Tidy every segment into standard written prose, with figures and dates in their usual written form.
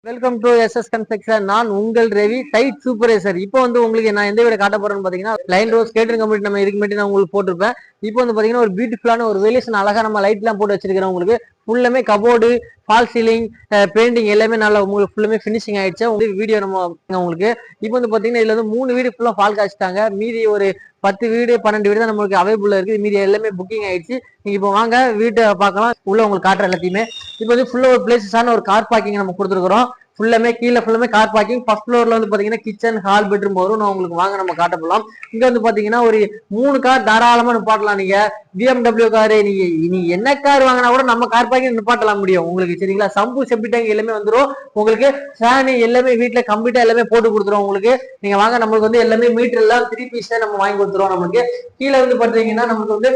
Welcome to SS construction. நான் உங்கள் Ravi, side supervisor. இப்போ உங்களுக்கு நான் எந்த வீடு காட்ட போறேன்னு பாத்தீங்கன்னா, லைன் ரோஸ் கேட்டரிங் கம்ப்ளீட் நம்ம இதுக்கு மட்டும் நான் உங்களுக்கு போட்டிருப்பேன். இப்போ பாத்தீங்கன்னா ஒரு பியூட்டிஃபுல்லான ஒரு வேலியேஷன் அழகா நம்ம லைட் எல்லாம் போட்டு வச்சிருக்கிறோம். உங்களுக்கு ஃபுல்லுமே கபோர்டு, ஃபால் சீலிங், பெயிண்டிங் எல்லாமே நல்லா உங்களுக்கு ஃபுல்லுமே ஃபினிஷிங் ஆயிடுச்சு. உங்களுக்கு வீடியோ நம்ம உங்களுக்கு இப்போ பாத்தீங்கன்னா இதுல 3 வீடு ஃபுல்லா ஃபால் காய்ச்சிட்டாங்க. மீதி ஒரு 10 வீடு 12 வீடு தான் நம்மளுக்கு அவைலபிள் இருக்கு. மீதி எல்லாமே புக்கிங் ஆயிடுச்சு. நீங்க இப்போ வாங்க வீட்டை பார்க்கலாம். உள்ள உங்களுக்கு காட்டுற எல்லாத்தையுமே. இப்போ ஃபுல்லா ஒரு பிளேசஸான ஒரு கார் பார்க்கிங் நம்ம கொடுத்துருக்கோம். ஃபுல்லாமே கீழே ஃபுல்லாமே கார் பார்க்கிங். ஃபர்ஸ்ட் ஃப்ளோர்ல பாத்தீங்கன்னா கிச்சன், ஹால், பெட்ரூம் வரும். நான் உங்களுக்கு வாங்க நம்ம காட்ட போலாம். இங்க பாத்தீங்கன்னா ஒரு 3 கார் தாராளமா நிப்பாட்டலாம். நீங்க BMW காரு, நீ என்ன கார் வாங்கினா கூட நம்ம கார் பார்க்கிங் நிப்பாட்டலாம் முடியும் உங்களுக்கு. சரிங்களா? சம்பு செப்டி டேங்க் எல்லாமே வந்துடும் உங்களுக்கு. ஃபேன் எல்லாமே வீட்டுல கம்ப்ளீட்டா எல்லாமே போட்டு கொடுத்துரும் உங்களுக்கு. நீங்க வாங்க, நம்மளுக்கு எல்லாமே மீட்டர் எல்லாம் 3 பீஸ் நம்ம வாங்கி கொடுத்துருவோம். நமக்கு கீழே பாத்தீங்கன்னா நமக்கு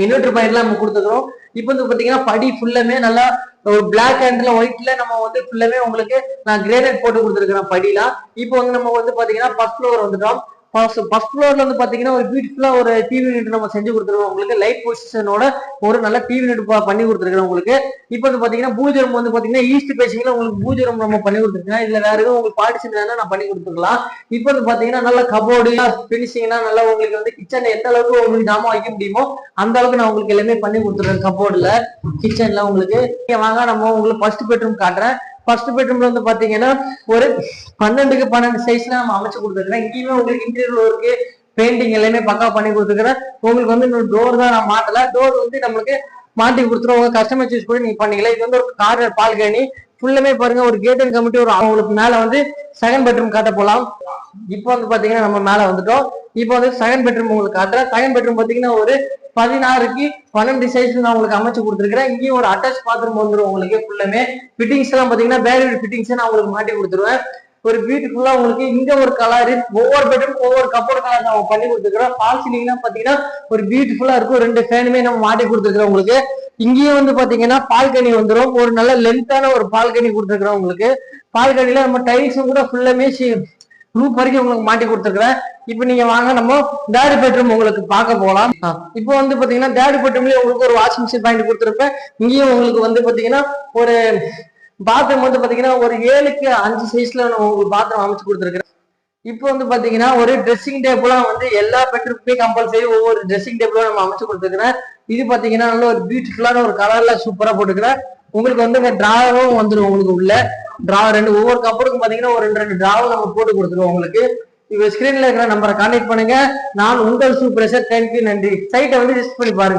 இன்வெர்டர் பாயிண்ட் நம்ம கொடுத்துக்கிறோம். இப்போ பாத்தீங்கன்னா படி ஃபுல்லாமே நல்லா ஒரு பிளாக் அண்ட்ல ஒயிட்ல நம்ம ஃபுல்லாமே உங்களுக்கு நான் கிரேனைட் போட்டு கொடுத்துருக்கிறேன் படிலாம். இப்போ நம்ம பாத்தீங்கன்னா ஃபர்ஸ்ட் ஃப்ளோர் வந்துட்டோம். ஃபர்ஸ்ட் ஃப்ளோர்ல பாத்தீங்கன்னா ஒரு பியூட்டிஃபுல்லா ஒரு டிவி யூனிட் நம்ம செஞ்சு கொடுத்துருக்கோம் உங்களுக்கு. லைட் பொசிஷனோட ஒரு நல்ல டிவி யூனிட் பண்ணி கொடுத்துருக்கோம் உங்களுக்கு. இப்போ பாத்தீங்கன்னா பூஜை ரூம் பாத்தீங்கன்னா ஈஸ்ட் பேசிங்ல உங்களுக்கு பூஜை ரூம் நம்ம பண்ணி கொடுத்துருக்கேன். இதுல வேற எதுவும் உங்களுக்கு பார்ட்டிஷன் வேணா நான் பண்ணி கொடுத்துக்கலாம். இப்போ பாத்தீங்கன்னா நல்ல கபோர்டு பினிஷிங்னா நல்லா உங்களுக்கு கிச்சன் எந்த அளவுக்கு உங்களுக்கு ஜாமான் வைக்க முடியுமோ அந்த அளவுக்கு நான் உங்களுக்கு எல்லாமே பண்ணி கொடுத்துருக்கேன். கபோர்டுல கிச்சன்ல உங்களுக்கு. நீங்க வாங்க, நம்ம உங்களுக்கு ஃபர்ஸ்ட் பெட்ரூம் காட்டுறேன். ஃபர்ஸ்ட் பெட்ரூம்ல பாத்தீங்கன்னா ஒரு 12க்கு 12 சைஸ்ல நம்ம அமைச்சு கொடுத்துருக்கேன். இங்கேயுமே உங்களுக்கு இன்டீரியர் ஒர்க்கு, பெயிண்டிங் எல்லாமே பக்கா பண்ணி கொடுத்துருக்கேன். உங்களுக்கு இன்னொரு டோர் தான் நான் மாட்டல. டோர் நம்மளுக்கு மாட்டி கொடுத்துருவோம். உங்க கஸ்டமர் சூஸ் பண்ணி நீங்க பண்ணீங்களா. இது ஒரு கார்னர் பால்கனி ஃபுல்லுமே பாருங்க. ஒரு கேட் கமிட்டி ஒரு அவங்களுக்கு மேல செகண்ட் பெட்ரூம் காட்ட போலாம். இப்போ பாத்தீங்கன்னா நம்ம மேல வந்துட்டோம். இப்போ செகண்ட் பெட்ரூம் உங்களுக்கு காட்டுறேன். செகண்ட் பெட்ரூம் பாத்தீங்கன்னா ஒரு 16க்கு 12 சைஸ் நான் உங்களுக்கு அமைச்சு கொடுத்துருக்கேன். இங்கேயும் ஒரு அட்டாச் பாத்ரூம் வந்துடும் உங்களுக்கு. ஃபுல்லுமே ஃபிட்டிங்ஸ் எல்லாம் பாத்தீங்கன்னா பேரியர் ஃபிட்டிங்ஸ் நான் உங்களுக்கு மாட்டி கொடுத்துருவேன். ஒரு பியூட்டிஃபுல்லா உங்களுக்கு இங்க ஒரு கலர், ஒவ்வொரு பெட்ரூம் ஒவ்வொரு கப்போர்ட் கலர் நம்ம பண்ணி கொடுத்துருக்கோம். ஃபால் சீலிங்லாம் பாத்தீங்கன்னா ஒரு பியூட்டிஃபுல்லா இருக்கும். 2 ஃபேனுமே நம்ம மாட்டி கொடுத்துருக்கோம் உங்களுக்கு. இங்கேயும் பாத்தீங்கன்னா பால்கனி வந்துடும். ஒரு நல்ல லென்த்தான ஒரு பால்கனி கொடுத்துருக்கோம் உங்களுக்கு. பால்கனில நம்ம டைல்ஸும் கூட ஃபுல்லாமே ரூப் வரைக்கும் உங்களுக்கு மாட்டி கொடுத்துருக்கேன். இப்போ நீங்க வாங்க, நம்ம தேர்ட் பெட்ரூம் உங்களுக்கு பார்க்க போகலாம். இப்போ பாத்தீங்கன்னா தேர்ட் பெட்ரூம்லயே உங்களுக்கு ஒரு வாஷிங் மிஷின் பாயிண்ட் கொடுத்துருப்பேன். இங்கேயும் உங்களுக்கு பாத்தீங்கன்னா ஒரு பாத்ரூம் பாத்தீங்கன்னா ஒரு 7க்கு 5 சைஸ்ல நான் உங்களுக்கு பாத்ரூம் அமைச்சு கொடுத்துருக்கேன். இப்போ பாத்தீங்கன்னா ஒரு ட்ரெஸ்ஸிங் டேபிளா எல்லா பெட்ரூம்க்குமே கம்பல்சரி ஒவ்வொரு ட்ரெஸ்ஸிங் டேபிளும் நம்ம அமைச்சு கொடுத்துருக்கேன். இது பாத்தீங்கன்னா நல்ல ஒரு பியூட்டிஃபுல்லான ஒரு கலர்ல சூப்பரா போட்டுக்கிறேன். உங்களுக்கு டிராவும் வந்துடும். உங்களுக்கு உள்ள டிராவர் ஒவ்வொரு கப்பலுக்கும் பாத்தீங்கன்னா ஒரு 2 டிராவும் நம்ம போட்டு கொடுத்துருவோம் உங்களுக்கு. இப்போ ஸ்கிரீன்ல இருக்கிற நம்பரை கான்டாக்ட் பண்ணுங்க. நான் உங்கள் சூப்பர்வைசர். தேங்க்யூ, நன்றி. சைட்டை விசிட் பண்ணி பாருங்க.